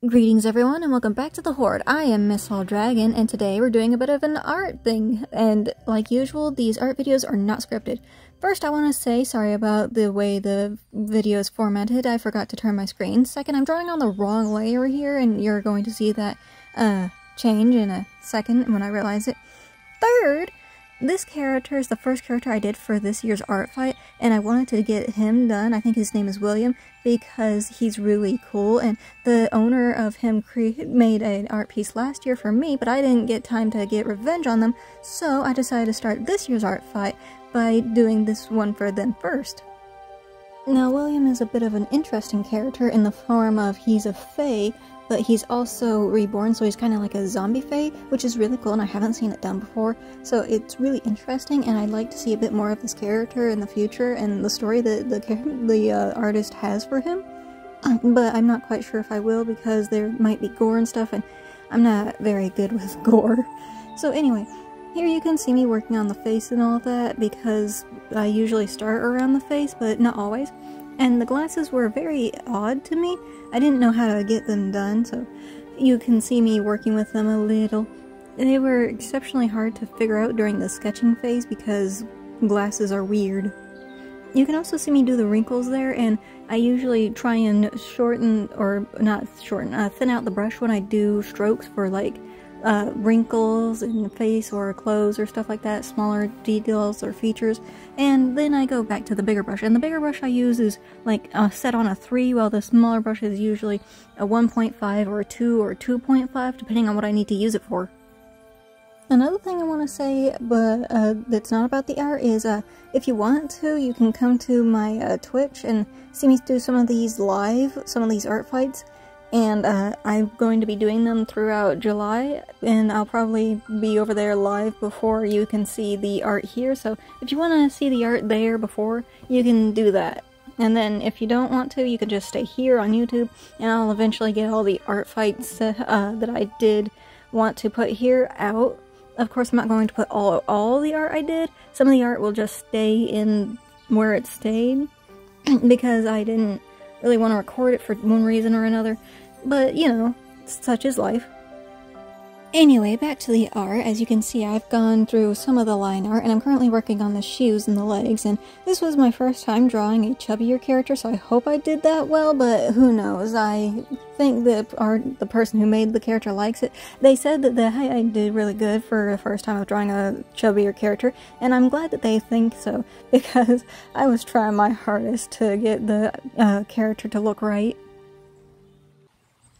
Greetings everyone and welcome back to the Horde. I am Miss Hall Dragon and today we're doing a bit of an art thing, and like usual these art videos are not scripted. First I want to say sorry about the way the video is formatted. I forgot to turn my screen. Second, I'm drawing on the wrong layer here and you're going to see that change in a second when I realize it. Third, this character is the first character I did for this year's art fight, and I wanted to get him done. I think his name is William because he's really cool, and the owner of him made an art piece last year for me, but I didn't get time to get revenge on them, so I decided to start this year's art fight by doing this one for them first. Now, William is a bit of an interesting character in the form of he's a fae, but he's also reborn, so he's kind of like a zombie fae, which is really cool and I haven't seen it done before. So it's really interesting and I'd like to see a bit more of this character in the future and the story that the artist has for him. But I'm not quite sure if I will because there might be gore and stuff and I'm not very good with gore. So anyway, here you can see me working on the face and all that because I usually start around the face, but not always. And the glasses were very odd to me. I didn't know how to get them done, so you can see me working with them a little. They were exceptionally hard to figure out during the sketching phase because glasses are weird. You can also see me do the wrinkles there, and I usually try and shorten, or not shorten, thin out the brush when I do strokes for like wrinkles in the face or clothes or stuff like that, smaller details or features, and then I go back to the bigger brush, and the bigger brush I use is like set on a 3, while the smaller brush is usually a 1.5 or a 2 or 2.5 depending on what I need to use it for. Another thing I want to say, but that's not about the art, is if you want to, you can come to my Twitch and see me do some of these live, some of these art fights. And I'm going to be doing them throughout July, and I'll probably be over there live before you can see the art here, so if you want to see the art there before, you can do that. And then if you don't want to, you can just stay here on YouTube, and I'll eventually get all the art fights that I did want to put here out. Of course, I'm not going to put all the art I did. Some of the art will just stay in where it stayed, because I didn't really want to record it for one reason or another. But, you know, such is life. Anyway, back to the art. As you can see, I've gone through some of the line art, and I'm currently working on the shoes and the legs, and this was my first time drawing a chubbier character, so I hope I did that well, but who knows. I think the person who made the character likes it. They said that I did really good for the first time of drawing a chubbier character, and I'm glad that they think so, because I was trying my hardest to get the character to look right.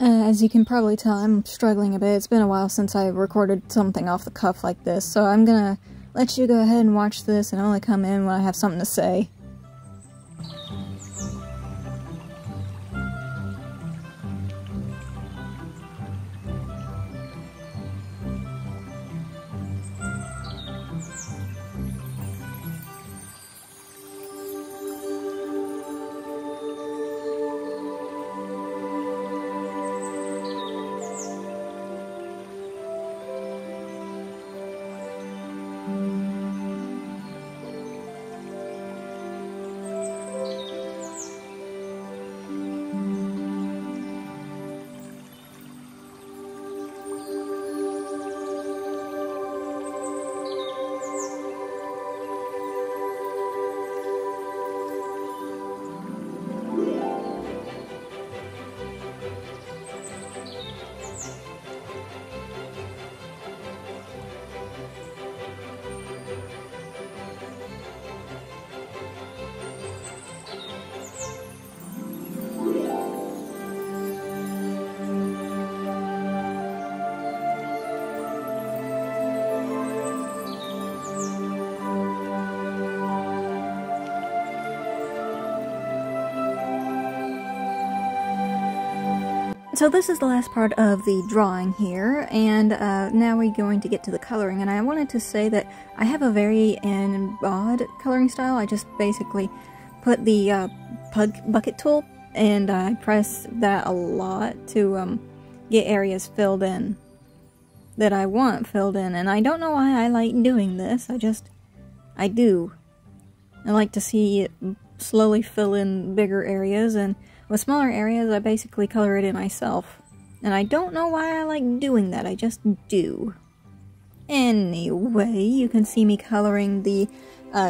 As you can probably tell, I'm struggling a bit. It's been a while since I recorded something off the cuff like this, so I'm gonna let you go ahead and watch this and only come in when I have something to say. So this is the last part of the drawing here, and now we're going to get to the coloring, and I wanted to say that I have a very odd coloring style. I just basically put the bucket tool, and I press that a lot to get areas filled in that I want filled in, and I don't know why I like doing this, I do. I like to see it slowly fill in bigger areas, and with smaller areas I basically color it in myself. And I don't know why I like doing that, I just do. Anyway, you can see me coloring the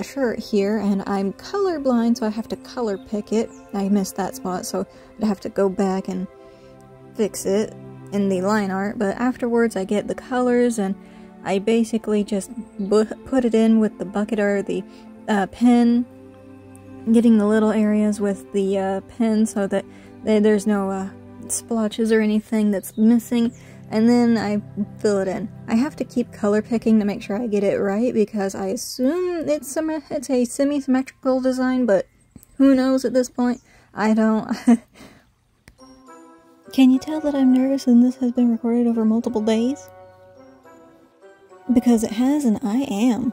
shirt here, and I'm colorblind, so I have to color pick it. I missed that spot, so I'd have to go back and fix it in the line art, but afterwards I get the colors, and I basically just put it in with the bucket or the pen, getting the little areas with the pen so that there's no splotches or anything that's missing, and then I fill it in. I have to keep color picking to make sure I get it right, because I assume it's a semi-symmetrical design, but who knows at this point? I don't. Can you tell that I'm nervous and this has been recorded over multiple days? Because it has, and I am.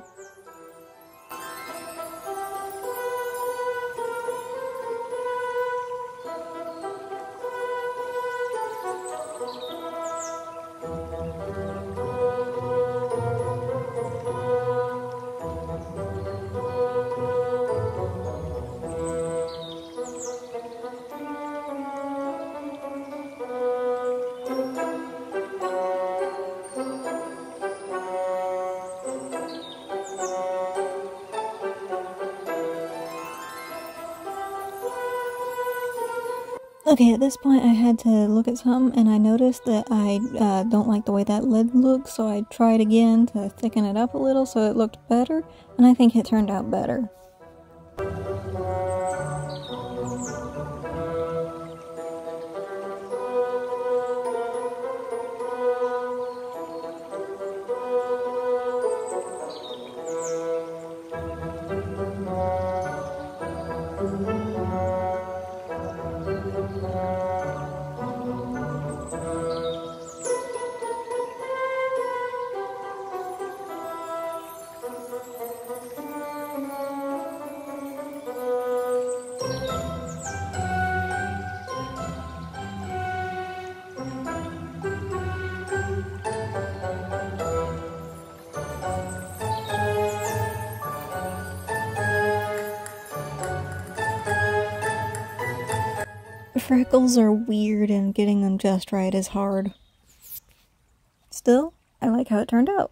Okay, at this point I had to look at something, and I noticed that I don't like the way that lid looks, so I tried again to thicken it up a little so it looked better, and I think it turned out better. Freckles are weird, and getting them just right is hard. Still, I like how it turned out.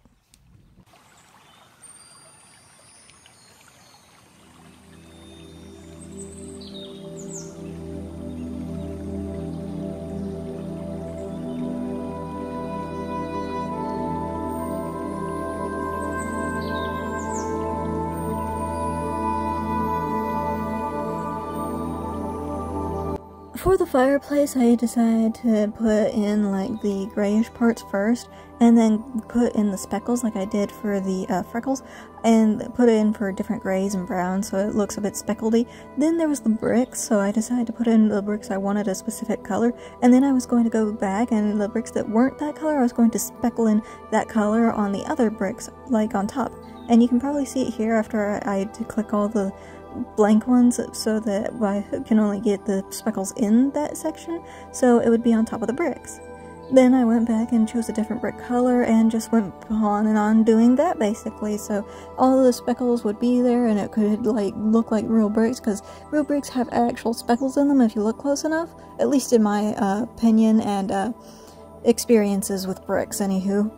For the fireplace, I decided to put in like the grayish parts first, and then put in the speckles like I did for the freckles, and put it in for different grays and browns so it looks a bit speckledy. Then there was the bricks, so I decided to put in the bricks I wanted a specific color, and then I was going to go back, and the bricks that weren't that color, I was going to speckle in that color on the other bricks, like on top. And you can probably see it here after I click all the blank ones so that I can only get the speckles in that section, so it would be on top of the bricks. Then I went back and chose a different brick color and just went on and on doing that basically, so all the speckles would be there and it could like look like real bricks, because real bricks have actual speckles in them if you look close enough, at least in my opinion and experiences with bricks, anywho.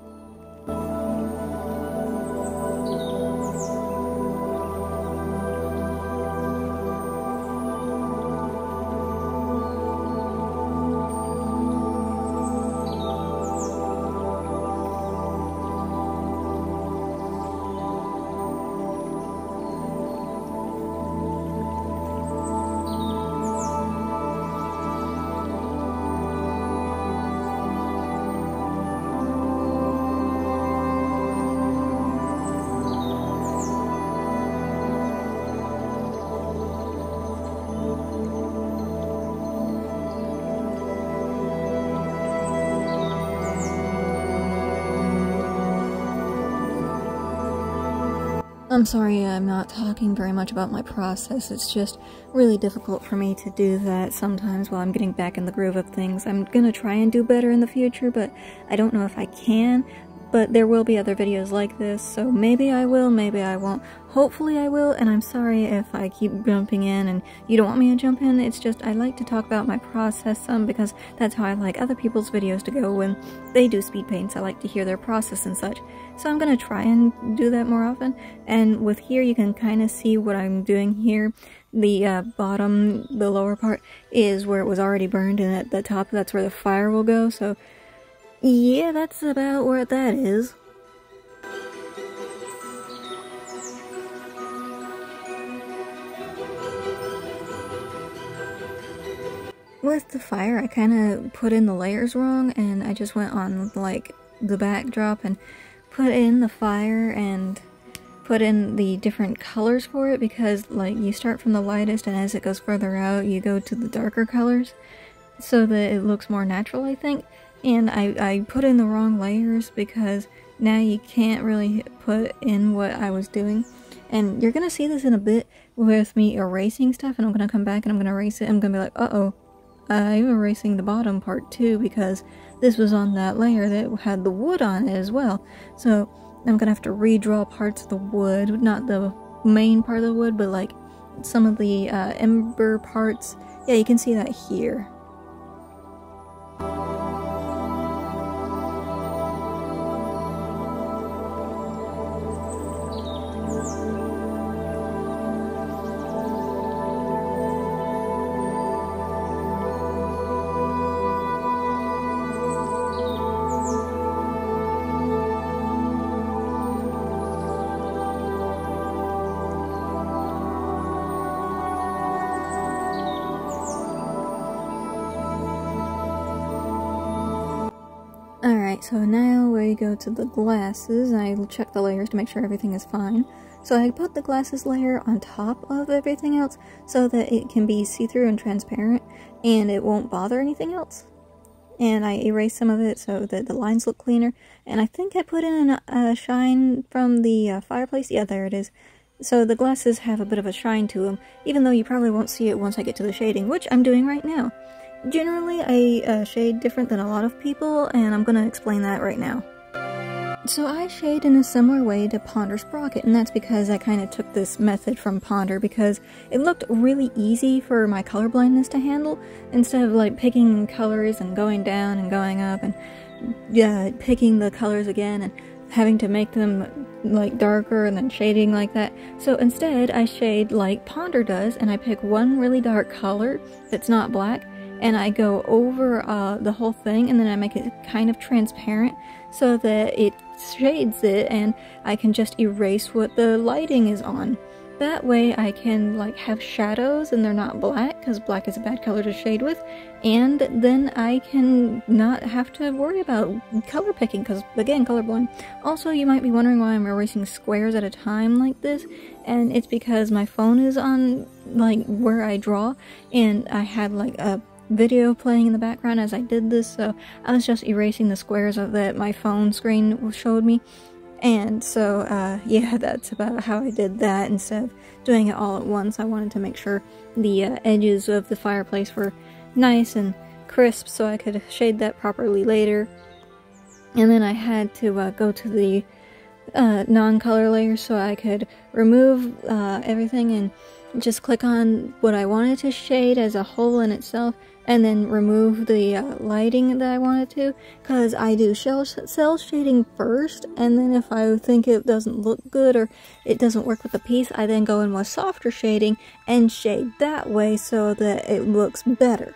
I'm sorry I'm not talking very much about my process, it's just really difficult for me to do that sometimes while I'm getting back in the groove of things. I'm gonna try and do better in the future, but I don't know if I can. but there will be other videos like this, so maybe I will, maybe I won't. Hopefully I will, and I'm sorry if I keep jumping in and you don't want me to jump in. It's just I like to talk about my process some, because that's how I like other people's videos to go when they do speed paints. I like to hear their process and such. So I'm gonna try and do that more often, and with here you can kind of see what I'm doing here. The bottom, the lower part, is where it was already burned, and at the top that's where the fire will go, so yeah, that's about where that is. With the fire, I kind of put in the layers wrong, and I just went on like the backdrop and put in the fire and put in the different colors for it, because like you start from the lightest and as it goes further out you go to the darker colors so that it looks more natural, I think. And I put in the wrong layers because now you can't really put in what I was doing. And you're gonna see this in a bit with me erasing stuff, and I'm gonna come back and I'm gonna erase it. I'm gonna be like, uh-oh, I'm erasing the bottom part too, because this was on that layer that had the wood on it as well. So I'm gonna have to redraw parts of the wood, not the main part of the wood, but like some of the ember parts. Yeah, you can see that here. Alright, so now we go to the glasses. I check the layers to make sure everything is fine. So I put the glasses layer on top of everything else so that it can be see-through and transparent and it won't bother anything else. And I erased some of it so that the lines look cleaner. And I think I put in a shine from the fireplace. Yeah, there it is. So the glasses have a bit of a shine to them, even though you probably won't see it once I get to the shading, which I'm doing right now. Generally, I shade different than a lot of people, and I'm gonna explain that right now. So I shade in a similar way to Ponder Sprocket, and that's because I kind of took this method from Ponder because it looked really easy for my color blindness to handle, instead of like picking colors and going down and going up and picking the colors again and having to make them like darker and then shading like that. So instead I shade like Ponder does, and I pick one really dark color that's not black, and I go over the whole thing, and then I make it kind of transparent so that it shades it and I can just erase what the lighting is on. That way I can like have shadows and they're not black, because black is a bad color to shade with, and then I can not have to worry about color picking, because again, colorblind. Also, you might be wondering why I'm erasing squares at a time like this, and it's because my phone is on like where I draw, and I had like a video playing in the background as I did this, so I was just erasing the squares that my phone screen showed me. And so yeah, that's about how I did that. Instead of doing it all at once, I wanted to make sure the edges of the fireplace were nice and crisp so I could shade that properly later. And then I had to go to the non-color layer so I could remove everything and just click on what I wanted to shade as a whole in itself, and then remove the lighting that I wanted to, because I do cell shading first, and then if I think it doesn't look good or it doesn't work with the piece, I then go in with softer shading and shade that way so that it looks better.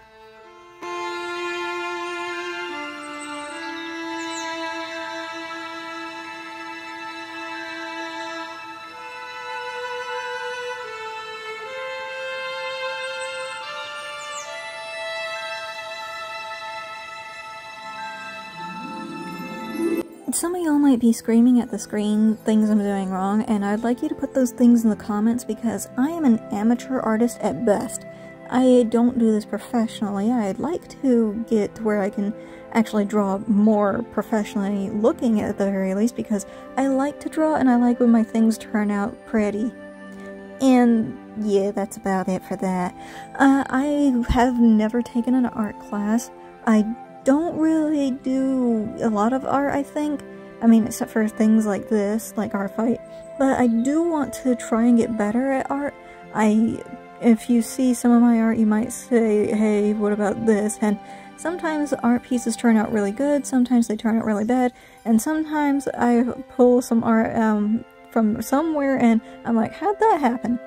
Some of y'all might be screaming at the screen things I'm doing wrong, and I'd like you to put those things in the comments, because I am an amateur artist at best. I don't do this professionally. I'd like to get to where I can actually draw more professionally looking at the very least, because I like to draw and I like when my things turn out pretty. And yeah, that's about it for that. I have never taken an art class. I don't really do a lot of art, I think. I mean, except for things like this, like our fight. But I do want to try and get better at art. If you see some of my art, you might say, hey, what about this? And sometimes art pieces turn out really good, sometimes they turn out really bad, and sometimes I pull some art from somewhere and I'm like, how'd that happen?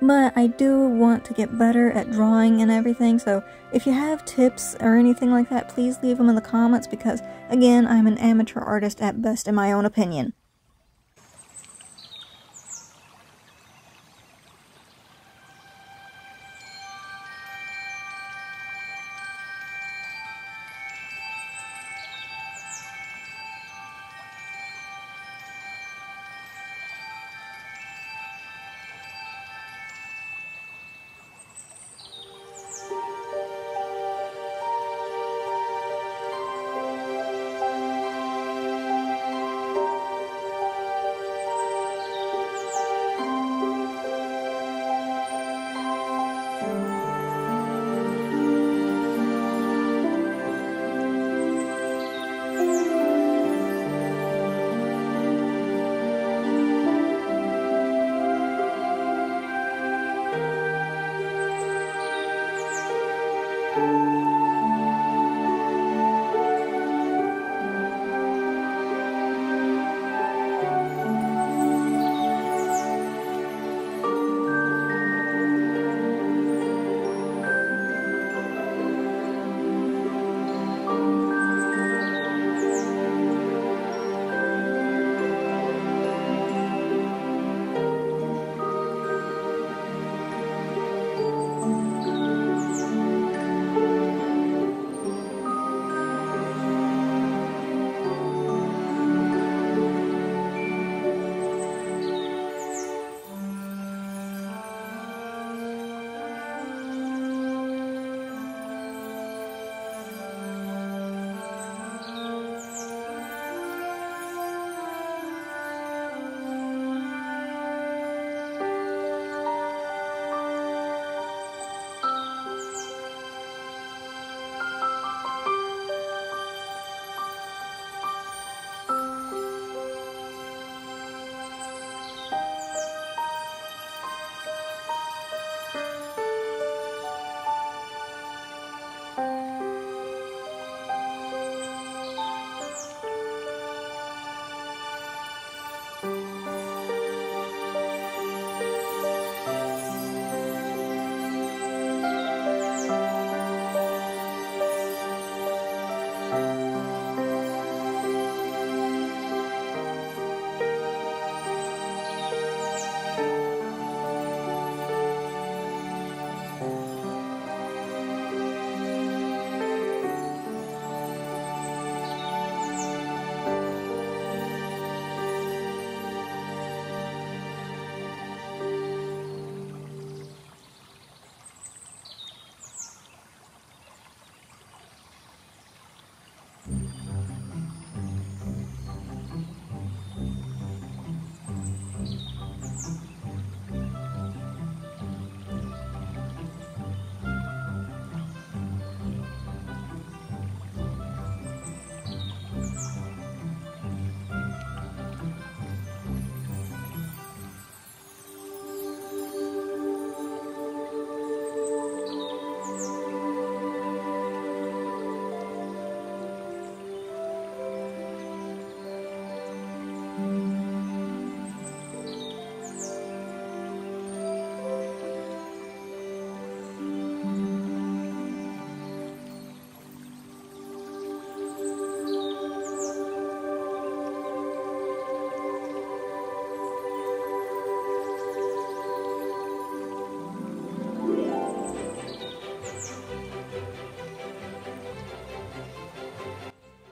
But I do want to get better at drawing and everything, so if you have tips or anything like that, please leave them in the comments because, again, I'm an amateur artist at best in my own opinion.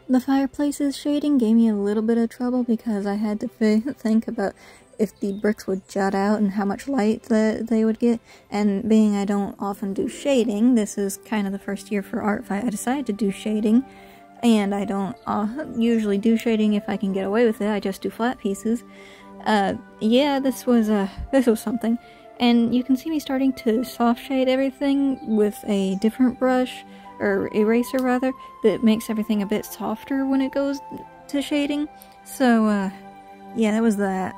The fireplace's shading gave me a little bit of trouble because I had to think about if the bricks would jut out and how much light that they would get, and being I don't often do shading, this is kind of the first year for Art Fight I decided to do shading, and I don't usually do shading if I can get away with it, I just do flat pieces. Yeah, this was something. And you can see me starting to soft shade everything with a different brush, or eraser rather, that makes everything a bit softer when it goes to shading. So, yeah, that was that.